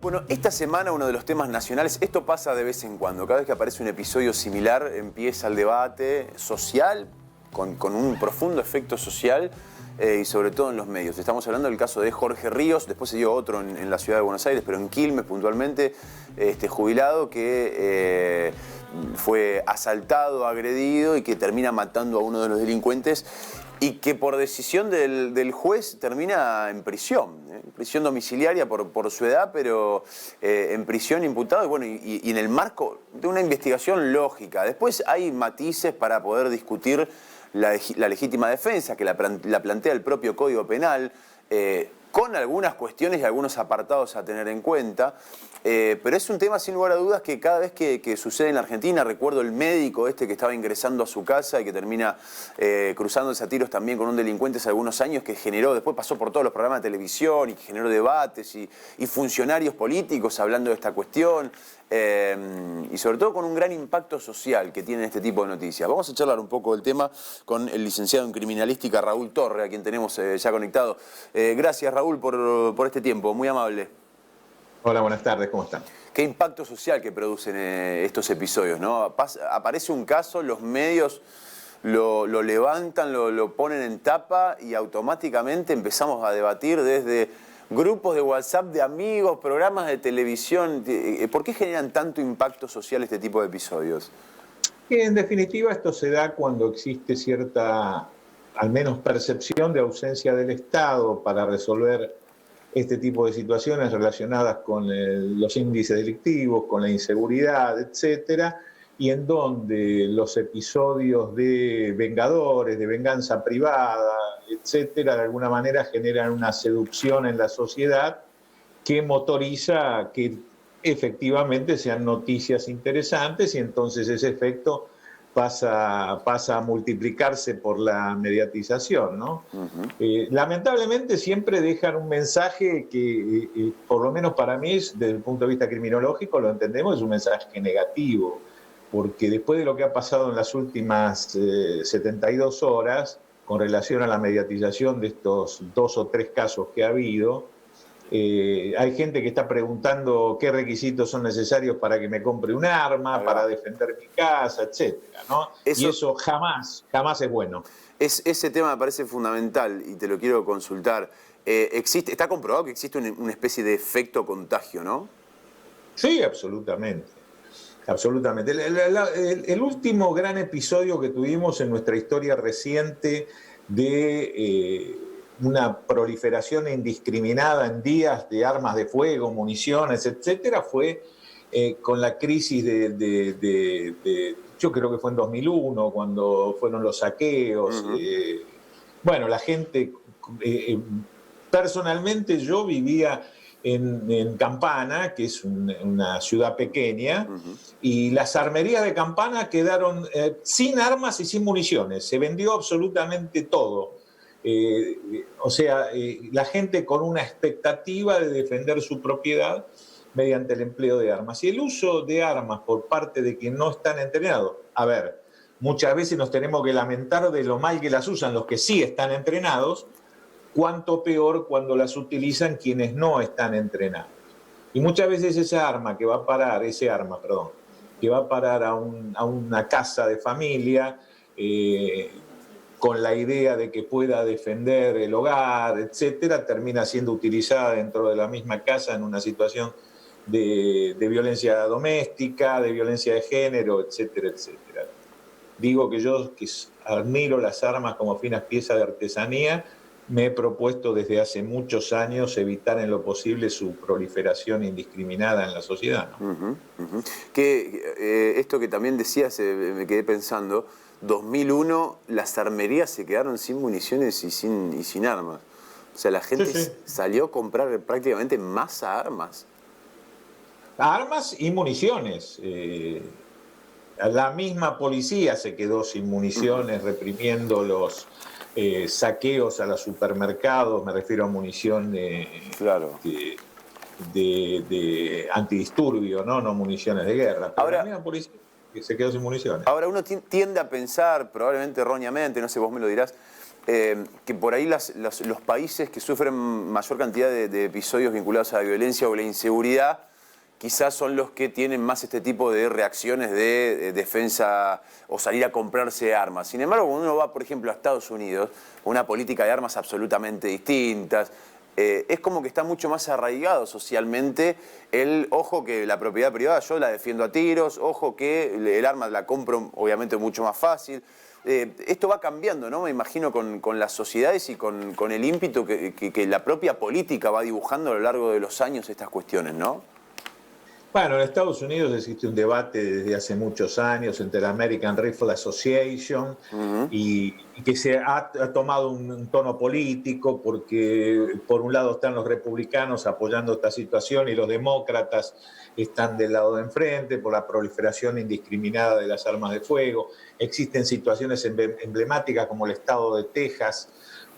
Bueno, esta semana uno de los temas nacionales, esto pasa de vez en cuando, cada vez que aparece un episodio similar empieza el debate social con un profundo efecto social y sobre todo en los medios. Estamos hablando del caso de Jorge Ríos, después se dio otro en la ciudad de Buenos Aires, pero en Quilmes puntualmente, jubilado que fue asaltado, agredido y que termina matando a uno de los delincuentes y que por decisión del juez termina en prisión domiciliaria por su edad, pero en prisión imputado y, bueno, y en el marco de una investigación lógica. Después hay matices para poder discutir la legítima defensa, que la plantea el propio Código Penal, con algunas cuestiones y algunos apartados a tener en cuenta, pero es un tema sin lugar a dudas que cada vez que sucede en la Argentina, recuerdo el médico que estaba ingresando a su casa y que termina cruzándose a tiros también con un delincuente hace algunos años, que generó, después pasó por todos los programas de televisión y que generó debates y funcionarios políticos hablando de esta cuestión, y sobre todo con un gran impacto social que tiene este tipo de noticias. Vamos a charlar un poco del tema con el licenciado en criminalística Raúl Torre, a quien tenemos ya conectado. Gracias, Raúl, por este tiempo, muy amable. Hola, buenas tardes, ¿cómo están? Qué impacto social que producen estos episodios, ¿no? Aparece un caso, los medios lo levantan, lo ponen en tapa y automáticamente empezamos a debatir desde grupos de WhatsApp de amigos, programas de televisión. ¿Por qué generan tanto impacto social este tipo de episodios? En definitiva, esto se da cuando existe cierta, al menos percepción de ausencia del Estado para resolver este tipo de situaciones relacionadas con los índices delictivos, con la inseguridad, etcétera, y en donde los episodios de vengadores, de venganza privada, etcétera, de alguna manera generan una seducción en la sociedad que motoriza que efectivamente sean noticias interesantes y entonces ese efecto pasa a multiplicarse por la mediatización, ¿no? Lamentablemente siempre dejan un mensaje que, por lo menos para mí, desde el punto de vista criminológico, lo entendemos, es un mensaje negativo, porque después de lo que ha pasado en las últimas 72 horas, con relación a la mediatización de estos 2 o 3 casos que ha habido, hay gente que está preguntando qué requisitos son necesarios para que me compre un arma, para defender mi casa, etcétera, ¿no? Y eso jamás es bueno. Ese tema me parece fundamental y te lo quiero consultar. Está comprobado que existe una especie de efecto contagio, ¿no? Sí, absolutamente. Absolutamente. El último gran episodio que tuvimos en nuestra historia reciente de una proliferación indiscriminada en días de armas de fuego, municiones, etcétera, fue con la crisis yo creo que fue en 2001, cuando fueron los saqueos. Bueno, la gente, personalmente yo vivía en Campana, que es una ciudad pequeña, y las armerías de Campana quedaron sin armas y sin municiones. Se vendió absolutamente todo. O sea, la gente con una expectativa de defender su propiedad mediante el empleo de armas. Y el uso de armas por parte de quien no están entrenados. A ver, muchas veces nos tenemos que lamentar de lo mal que las usan los que sí están entrenados, cuánto peor cuando las utilizan quienes no están entrenados. Y muchas veces ese arma que va a parar a una casa de familia, con la idea de que pueda defender el hogar, etcétera, termina siendo utilizada dentro de la misma casa en una situación de violencia doméstica, de violencia de género, etcétera, etcétera. Digo que yo, que admiro las armas como finas piezas de artesanía, me he propuesto desde hace muchos años evitar en lo posible su proliferación indiscriminada en la sociedad, ¿no? Esto que también decías, me quedé pensando, 2001 las armerías se quedaron sin municiones y sin armas. O sea, la gente salió a comprar prácticamente masa armas. Armas y municiones. La misma policía se quedó sin municiones, reprimiendo los saqueos a los supermercados, me refiero a munición de antidisturbio, no municiones de guerra. Pero ahora, la misma policía se quedó sin municiones. Ahora uno tiende a pensar, probablemente erróneamente, no sé, vos me lo dirás, que por ahí los países que sufren mayor cantidad de episodios vinculados a la violencia o la inseguridad quizás son los que tienen más este tipo de reacciones de defensa o salir a comprarse armas. Sin embargo, cuando uno va, por ejemplo, a Estados Unidos, una política de armas absolutamente distintas, es como que está mucho más arraigado socialmente el, ojo que la propiedad privada yo la defiendo a tiros, ojo que el arma la compro obviamente mucho más fácil. Esto va cambiando, ¿no? Me imagino con las sociedades y con el ímpetu que la propia política va dibujando a lo largo de los años estas cuestiones, ¿no? Bueno, en Estados Unidos existe un debate desde hace muchos años entre la American Rifle Association y que se ha tomado un tono político porque por un lado están los republicanos apoyando esta situación y los demócratas están del lado de enfrente por la proliferación indiscriminada de las armas de fuego. Existen situaciones emblemáticas como el estado de Texas,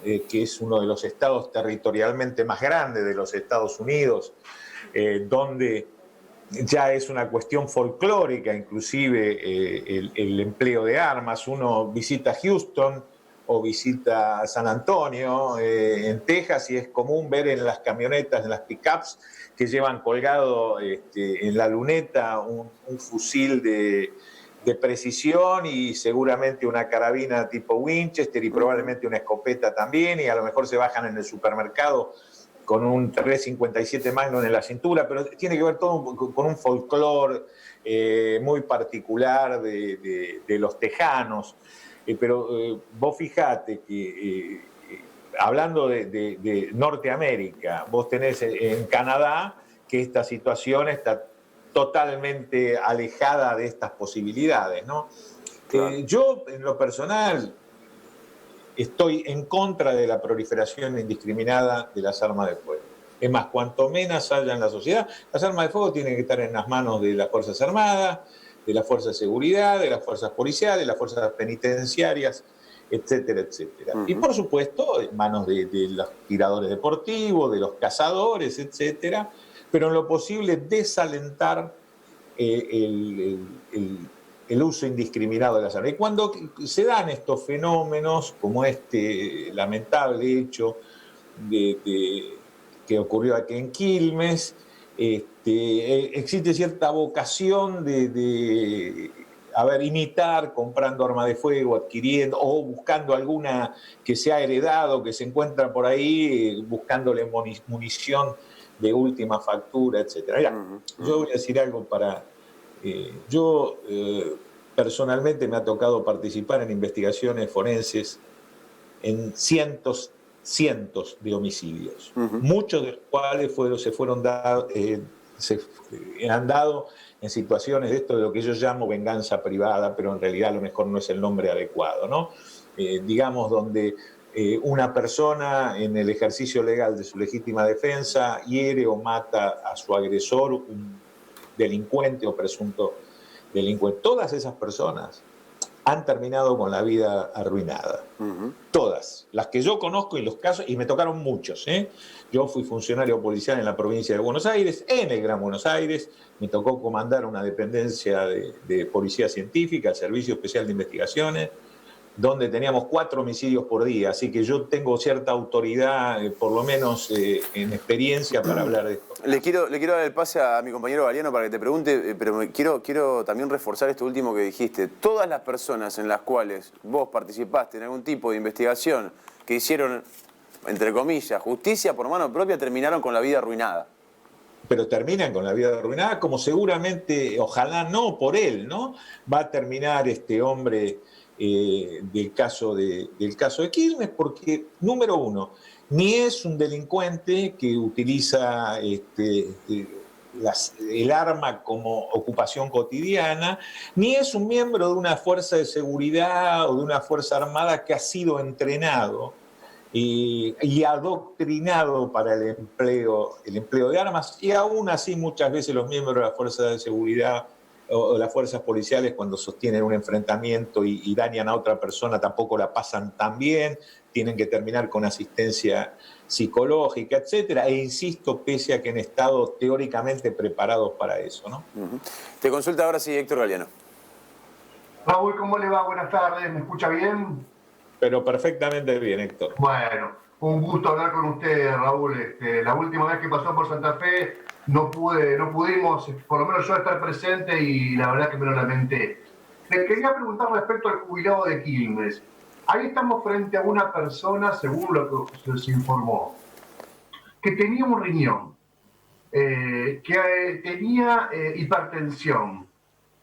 que es uno de los estados territorialmente más grandes de los Estados Unidos, donde ya es una cuestión folclórica, inclusive el empleo de armas. Uno visita Houston o visita San Antonio, en Texas, y es común ver en las camionetas, en las pickups, que llevan colgado en la luneta un fusil de precisión y seguramente una carabina tipo Winchester y probablemente una escopeta también, y a lo mejor se bajan en el supermercado con un 357 Magnum en la cintura, pero tiene que ver todo con un folclore muy particular de los tejanos. Pero vos fijate que hablando de Norteamérica, vos tenés en Canadá que esta situación está totalmente alejada de estas posibilidades, ¿no? Claro. Yo, en lo personal, estoy en contra de la proliferación indiscriminada de las armas de fuego. Es más, cuanto menos haya en la sociedad, las armas de fuego tienen que estar en las manos de las Fuerzas Armadas, de las Fuerzas de Seguridad, de las Fuerzas Policiales, de las Fuerzas Penitenciarias, etcétera, etcétera. Y por supuesto, en manos de los tiradores deportivos, de los cazadores, etcétera, pero en lo posible desalentar el uso indiscriminado de las armas. Y cuando se dan estos fenómenos, como este lamentable hecho que ocurrió aquí en Quilmes, existe cierta vocación de imitar comprando armas de fuego, adquiriendo o buscando alguna que se ha heredado, que se encuentra por ahí, buscándole munición de última factura, etc. Mira, yo voy a decir algo para... personalmente me ha tocado participar en investigaciones forenses en cientos de homicidios, muchos de los cuales se han dado en situaciones de esto de lo que yo llamo venganza privada, pero en realidad a lo mejor no es el nombre adecuado, ¿no? Digamos, donde una persona en el ejercicio legal de su legítima defensa hiere o mata a su agresor, un delincuente o presunto delincuente. Todas esas personas han terminado con la vida arruinada. Todas. Las que yo conozco y los casos, y me tocaron muchos. Yo fui funcionario policial en la provincia de Buenos Aires, en el Gran Buenos Aires. Me tocó comandar una dependencia de policía científica, el Servicio Especial de Investigaciones, donde teníamos 4 homicidios por día, así que yo tengo cierta autoridad, por lo menos en experiencia, para hablar de esto. Le quiero dar el pase a mi compañero Galeano para que te pregunte, pero quiero también reforzar esto último que dijiste. Todas las personas en las cuales vos participaste en algún tipo de investigación que hicieron, entre comillas, justicia por mano propia, terminaron con la vida arruinada. Pero terminan con la vida arruinada, como seguramente, ojalá no por él, ¿no? Va a terminar este hombre... del caso de Quilmes, porque, número uno, ni es un delincuente que utiliza el arma como ocupación cotidiana, ni es un miembro de una fuerza de seguridad o de una fuerza armada que ha sido entrenado y adoctrinado para el empleo de armas, y aún así muchas veces los miembros de la fuerza de seguridad o las fuerzas policiales, cuando sostienen un enfrentamiento y dañan a otra persona, tampoco la pasan tan bien, tienen que terminar con asistencia psicológica, etcétera. E insisto, pese a que han estado teóricamente preparados para eso, ¿no? Te consulta ahora sí, Héctor Galeano. Raúl, ¿cómo le va? Buenas tardes, ¿me escucha bien? pero perfectamente bien, Héctor. Bueno, un gusto hablar con usted, Raúl. La última vez que pasó por Santa Fe no pudimos, por lo menos yo, estar presente y la verdad que me lo lamenté. Le quería preguntar respecto al jubilado de Quilmes. Ahí estamos frente a una persona, según lo que se informó, que tenía un riñón, que tenía hipertensión,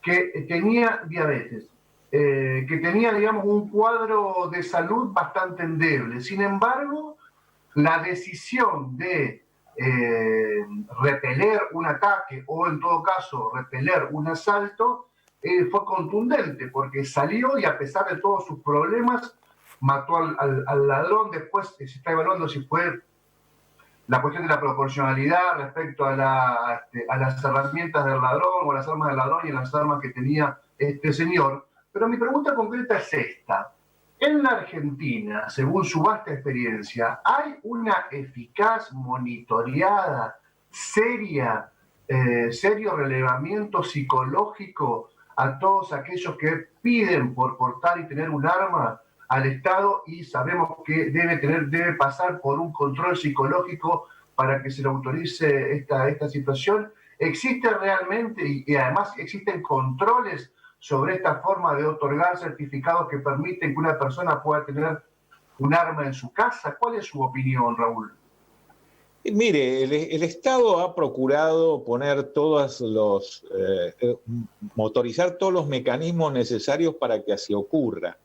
que tenía diabetes, que tenía, digamos, un cuadro de salud bastante endeble. Sin embargo, la decisión de repeler un ataque o, en todo caso, repeler un asalto fue contundente, porque salió y, a pesar de todos sus problemas, mató al ladrón. Después se está evaluando si fue la cuestión de la proporcionalidad respecto a las herramientas del ladrón o a las armas del ladrón y a las armas que tenía este señor. Pero mi pregunta concreta es esta. En la Argentina, según su vasta experiencia, ¿hay una eficaz, monitoreada, serio relevamiento psicológico a todos aquellos que piden por portar y tener un arma al Estado, y sabemos que debe pasar por un control psicológico para que se le autorice esta situación? ¿Existe realmente, y además existen controles sobre esta forma de otorgar certificados que permiten que una persona pueda tener un arma en su casa? ¿Cuál es su opinión, Raúl? Mire, el Estado ha procurado poner motorizar todos los mecanismos necesarios para que así ocurra.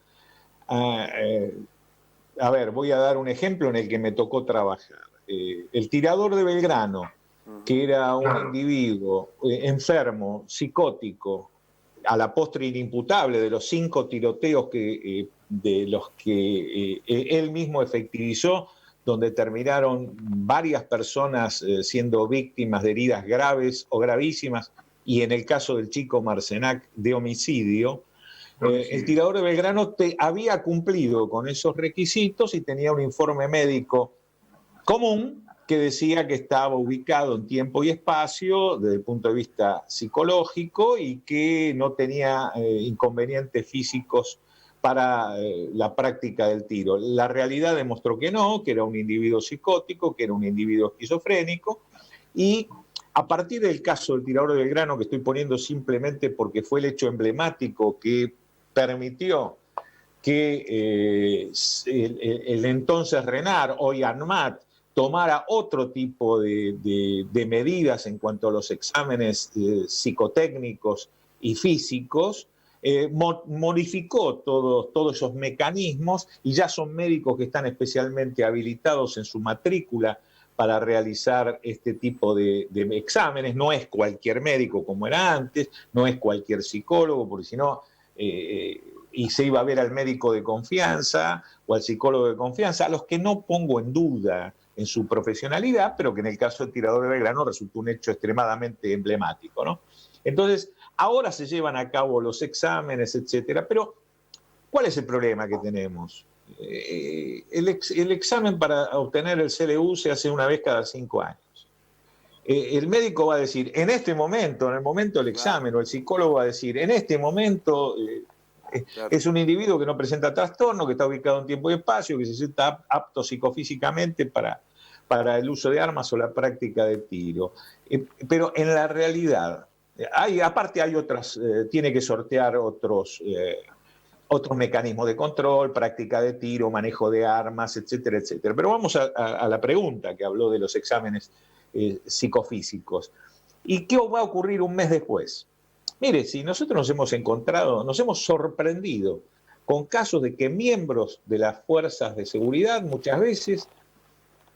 A ver, voy a dar un ejemplo en el que me tocó trabajar. El tirador de Belgrano, que era un individuo enfermo, psicótico, a la postre inimputable de los 5 tiroteos de los que él mismo efectivizó, donde terminaron varias personas siendo víctimas de heridas graves o gravísimas, y en el caso del chico Marcenac, de homicidio. El tirador de Belgrano había cumplido con esos requisitos y tenía un informe médico común que decía que estaba ubicado en tiempo y espacio desde el punto de vista psicológico y que no tenía inconvenientes físicos para la práctica del tiro. La realidad demostró que no, que era un individuo psicótico, que era un individuo esquizofrénico, y a partir del caso del tirador de Belgrano, que estoy poniendo simplemente porque fue el hecho emblemático que permitió que el entonces RENAR, hoy ANMAT, tomara otro tipo de medidas en cuanto a los exámenes psicotécnicos y físicos, modificó todos esos mecanismos, y ya son médicos que están especialmente habilitados en su matrícula para realizar este tipo de exámenes. No es cualquier médico como era antes, no es cualquier psicólogo, porque si no, y se iba a ver al médico de confianza o al psicólogo de confianza, a los que no pongo en duda en su profesionalidad, pero que en el caso del tirador de Belgrano resultó un hecho extremadamente emblemático, ¿no? Entonces, ahora se llevan a cabo los exámenes, etcétera, pero ¿cuál es el problema que tenemos? El examen para obtener el CLU se hace una vez cada 5 años. El médico va a decir, en este momento, en el momento del examen, o el psicólogo va a decir, en este momento es un individuo que no presenta trastorno, que está ubicado en tiempo y espacio, que se sienta apto psicofísicamente para el uso de armas o la práctica de tiro. Pero en la realidad, aparte hay otras, tiene que sortear otros mecanismos de control, práctica de tiro, manejo de armas, etcétera, etcétera. Pero vamos a la pregunta que habló de los exámenes psicofísicos. ¿Y qué va a ocurrir un mes después? Mire, si nosotros nos hemos sorprendido con casos de que miembros de las fuerzas de seguridad, muchas veces,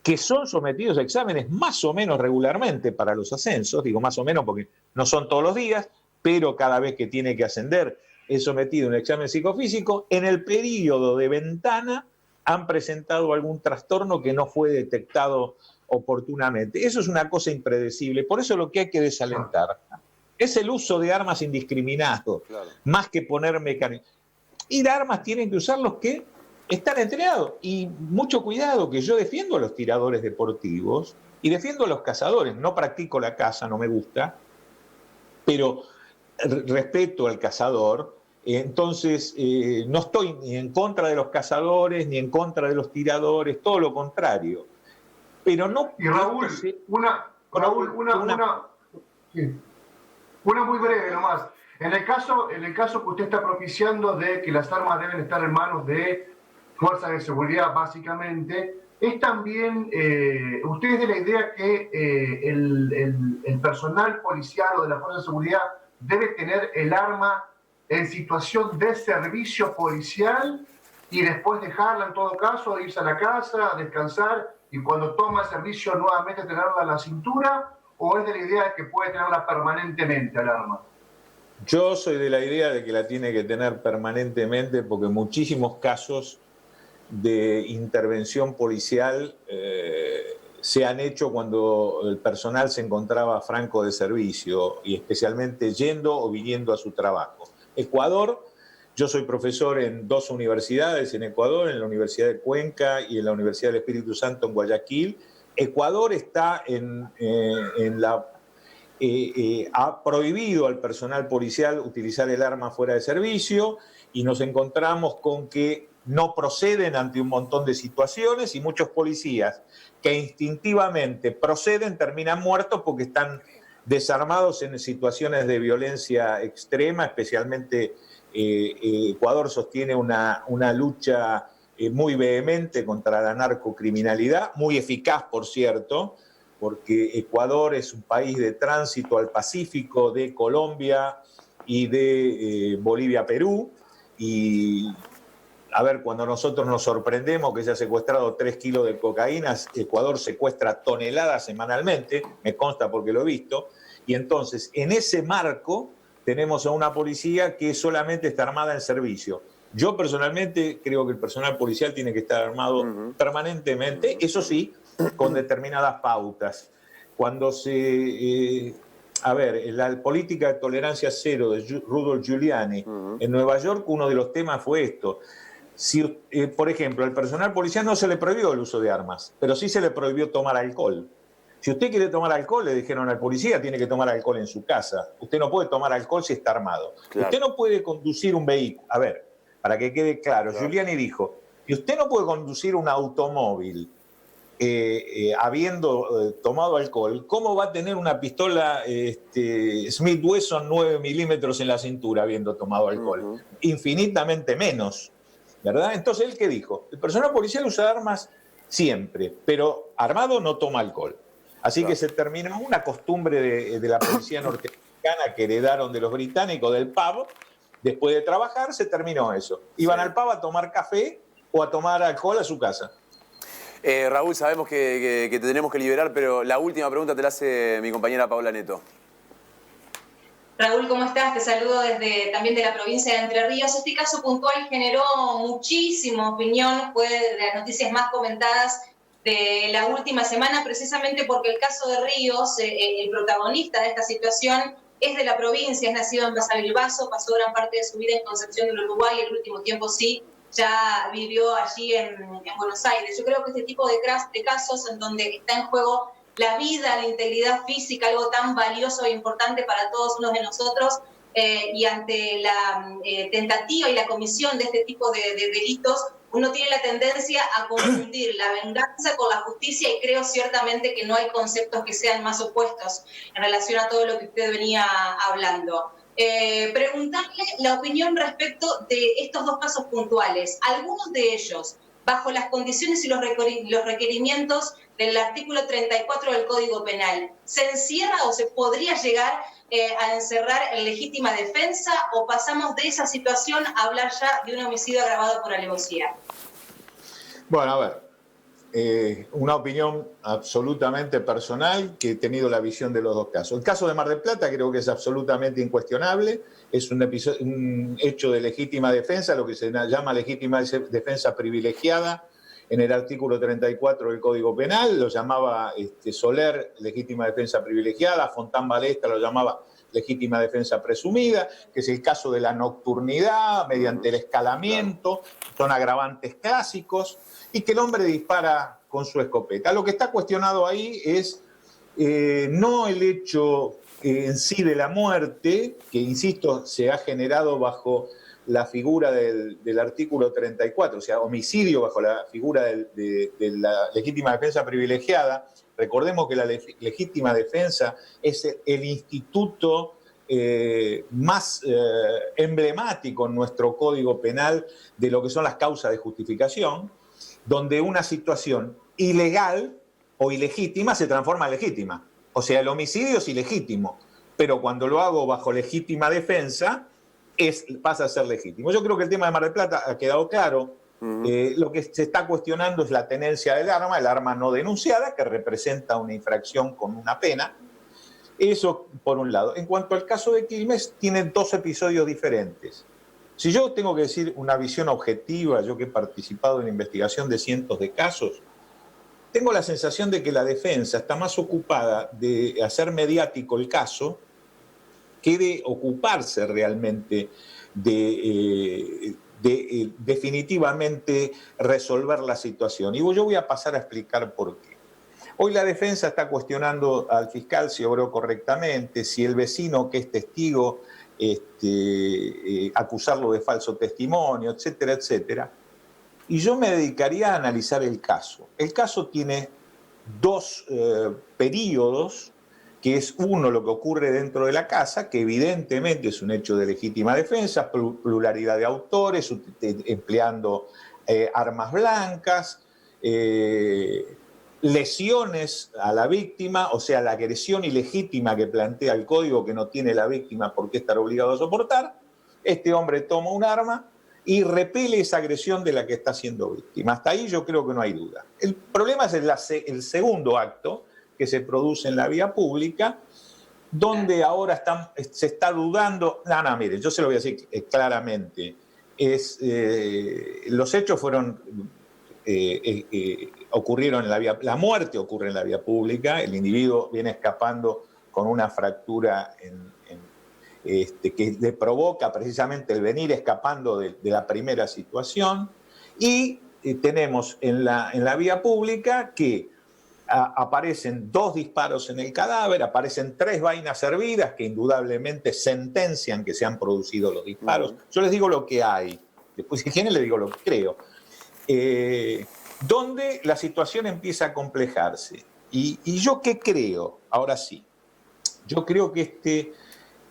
que son sometidos a exámenes más o menos regularmente para los ascensos, digo más o menos porque no son todos los días, pero cada vez que tiene que ascender es sometido a un examen psicofísico, en el periodo de ventana han presentado algún trastorno que no fue detectado oportunamente. Eso es una cosa impredecible, por eso lo que hay que desalentar es el uso de armas indiscriminado, más que poner mecanismos. Y las armas tienen que usar los que están entrenados. Y mucho cuidado, que yo defiendo a los tiradores deportivos y defiendo a los cazadores. No practico la caza, no me gusta, pero respeto al cazador Entonces, no estoy ni en contra de los cazadores, ni en contra de los tiradores, todo lo contrario. Pero no... Y Raúl, sí, una muy breve nomás. En el caso que usted está propiciando de que las armas deben estar en manos de fuerzas de seguridad, básicamente, es también, usted es de la idea que el personal policial o de la fuerza de seguridad debe tener el arma en situación de servicio policial y después dejarla en todo caso, irse a la casa, a descansar y cuando toma el servicio nuevamente tenerla en la cintura, o es de la idea de que puede tenerla permanentemente el arma? Yo soy de la idea de que la tiene que tener permanentemente porque muchísimos casos de intervención policial se han hecho cuando el personal se encontraba franco de servicio y especialmente yendo o viniendo a su trabajo. Ecuador, yo soy profesor en 2 universidades en Ecuador, en la Universidad de Cuenca y en la Universidad del Espíritu Santo en Guayaquil. Ecuador está ha prohibido al personal policial utilizar el arma fuera de servicio y nos encontramos con que no proceden ante un montón de situaciones y muchos policías que instintivamente proceden terminan muertos porque están desarmados en situaciones de violencia extrema, especialmente Ecuador sostiene una lucha muy vehemente contra la narcocriminalidad, muy eficaz, por cierto, porque Ecuador es un país de tránsito al Pacífico de Colombia y de Bolivia-Perú. Y, a ver, cuando nosotros nos sorprendemos que se ha secuestrado 3 kilos de cocaína, Ecuador secuestra toneladas semanalmente, me consta porque lo he visto. Y entonces, en ese marco, tenemos a una policía que solamente está armada en servicio. Yo personalmente creo que el personal policial tiene que estar armado permanentemente, eso sí, con determinadas pautas. Cuando la política de tolerancia cero de Rudolph Giuliani en Nueva York, uno de los temas fue esto. Si, por ejemplo, al personal policial no se le prohibió el uso de armas, pero sí se le prohibió tomar alcohol. Si usted quiere tomar alcohol, le dijeron al policía, tiene que tomar alcohol en su casa. Usted no puede tomar alcohol si está armado. Claro. Usted no puede conducir un vehículo. A ver, para que quede claro, Giuliani dijo, y usted no puede conducir un automóvil habiendo tomado alcohol, ¿cómo va a tener una pistola Smith Wesson 9 milímetros en la cintura habiendo tomado alcohol? Infinitamente menos, ¿verdad? Entonces, ¿él qué dijo? El personal policial usa armas siempre, pero armado no toma alcohol. Así que se terminó una costumbre de la policía norteamericana que heredaron de los británicos del pub. Después de trabajar, se terminó eso. Iban al pub a tomar café o a tomar alcohol a su casa. Raúl, sabemos que te tenemos que liberar, pero la última pregunta te la hace mi compañera Paola Neto. Raúl, ¿cómo estás? Te saludo también de la provincia de Entre Ríos. Este caso puntual generó muchísima opinión, fue de las noticias más comentadas de la última semana, precisamente porque el caso de Ríos, el protagonista de esta situación, es de la provincia, es nacido en Basavilbaso, pasó gran parte de su vida en Concepción del Uruguay, el último tiempo sí, ya vivió allí en Buenos Aires. Yo creo que este tipo de casos en donde está en juego la vida, la integridad física, algo tan valioso e importante para todos uno de nosotros, y ante la tentativa y la comisión de este tipo de delitos, uno tiene la tendencia a confundir la venganza con la justicia y creo ciertamente que no hay conceptos que sean más opuestos en relación a todo lo que usted venía hablando. Preguntarle la opinión respecto de estos 2 casos puntuales. Algunos de ellos, bajo las condiciones y los requerimientos del artículo 34 del Código Penal, ¿se encierra o se podría llegar a encerrar en legítima defensa o pasamos de esa situación a hablar ya de un homicidio agravado por alevosía? Bueno, a ver, una opinión absolutamente personal que he tenido la visión de los 2 casos. El caso de Mar del Plata creo que es absolutamente incuestionable, es un hecho de legítima defensa, lo que se llama legítima defensa privilegiada en el artículo 34 del Código Penal, lo llamaba Soler legítima defensa privilegiada, Fontán Balesta lo llamaba legítima defensa presumida, que es el caso de la nocturnidad mediante el escalamiento, son agravantes clásicos, y que el hombre dispara con su escopeta. Lo que está cuestionado ahí es no el hecho en sí de la muerte, que insisto, se ha generado bajo la figura del artículo 34, o sea, homicidio bajo la figura de la legítima defensa privilegiada. Recordemos que la legítima defensa es el instituto más emblemático en nuestro Código Penal de lo que son las causas de justificación, donde una situación ilegal o ilegítima se transforma en legítima. O sea, el homicidio es ilegítimo, pero cuando lo hago bajo legítima defensa, pasa a ser legítimo. Yo creo que el tema de Mar del Plata ha quedado claro. Lo que se está cuestionando es la tenencia del arma, el arma no denunciada, que representa una infracción con una pena. Eso por un lado. En cuanto al caso de Quilmes, tiene dos episodios diferentes. Si yo tengo que decir una visión objetiva, yo que he participado en la investigación de cientos de casos, tengo la sensación de que la defensa está más ocupada de hacer mediático el caso que de ocuparse realmente de definitivamente resolver la situación. Y yo voy a pasar a explicar por qué. Hoy la defensa está cuestionando al fiscal si obró correctamente, si el vecino que es testigo, acusarlo de falso testimonio, etcétera, etcétera. Y yo me dedicaría a analizar el caso. El caso tiene dos periodos, que es uno lo que ocurre dentro de la casa, que evidentemente es un hecho de legítima defensa, pluralidad de autores, empleando armas blancas, lesiones a la víctima, o sea, la agresión ilegítima que plantea el código que no tiene la víctima por qué estar obligado a soportar. Este hombre toma un arma y repele esa agresión de la que está siendo víctima. Hasta ahí yo creo que no hay duda. El problema es el segundo acto, que se produce en la vía pública, donde ahora se está dudando. No, mire, yo se lo voy a decir claramente. Los hechos ocurrieron en la vía, la muerte ocurre en la vía pública, el individuo viene escapando con una fractura que le provoca precisamente el venir escapando de la primera situación, y tenemos en la vía pública que aparecen 2 disparos en el cadáver, aparecen 3 vainas hervidas que indudablemente sentencian que se han producido los disparos. Yo les digo lo que hay, después si quieren les digo lo que creo. Donde la situación empieza a complejarse. ¿Y yo qué creo? Ahora sí, yo creo que este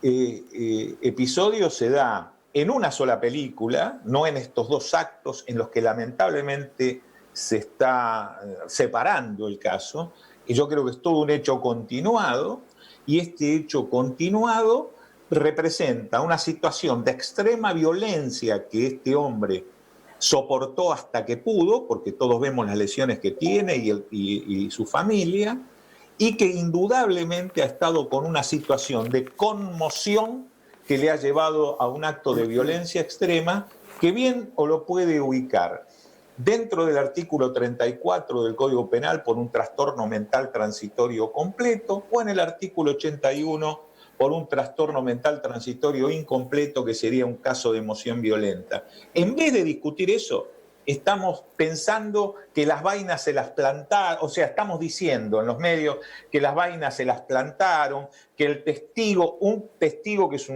episodio se da en una sola película, no en estos 2 actos en los que lamentablemente se está separando el caso, y yo creo que es todo un hecho continuado, y este hecho continuado representa una situación de extrema violencia que este hombre soportó hasta que pudo, porque todos vemos las lesiones que tiene y su familia, y que indudablemente ha estado con una situación de conmoción que le ha llevado a un acto de violencia extrema que bien o lo puede ubicar dentro del artículo 34 del Código Penal por un trastorno mental transitorio completo, o en el artículo 81 por un trastorno mental transitorio incompleto, que sería un caso de emoción violenta. En vez de discutir eso, estamos pensando que las vainas se las plantaron, o sea, estamos diciendo en los medios que las vainas se las plantaron, que el testigo, un testigo que es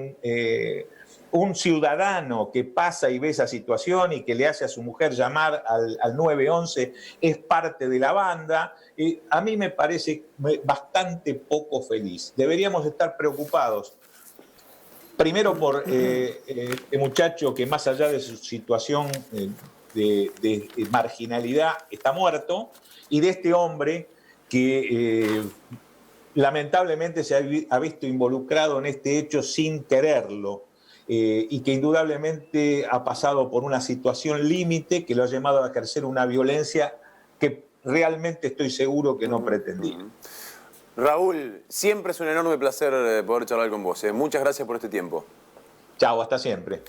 un ciudadano que pasa y ve esa situación y que le hace a su mujer llamar al 911, es parte de la banda. A mí me parece bastante poco feliz. Deberíamos estar preocupados, primero por este muchacho que más allá de su situación de marginalidad está muerto, y de este hombre que lamentablemente se ha visto involucrado en este hecho sin quererlo. Y que indudablemente ha pasado por una situación límite que lo ha llevado a ejercer una violencia que realmente estoy seguro que no pretendía. Raúl, siempre es un enorme placer poder charlar con vos. Muchas gracias por este tiempo. Chao, hasta siempre.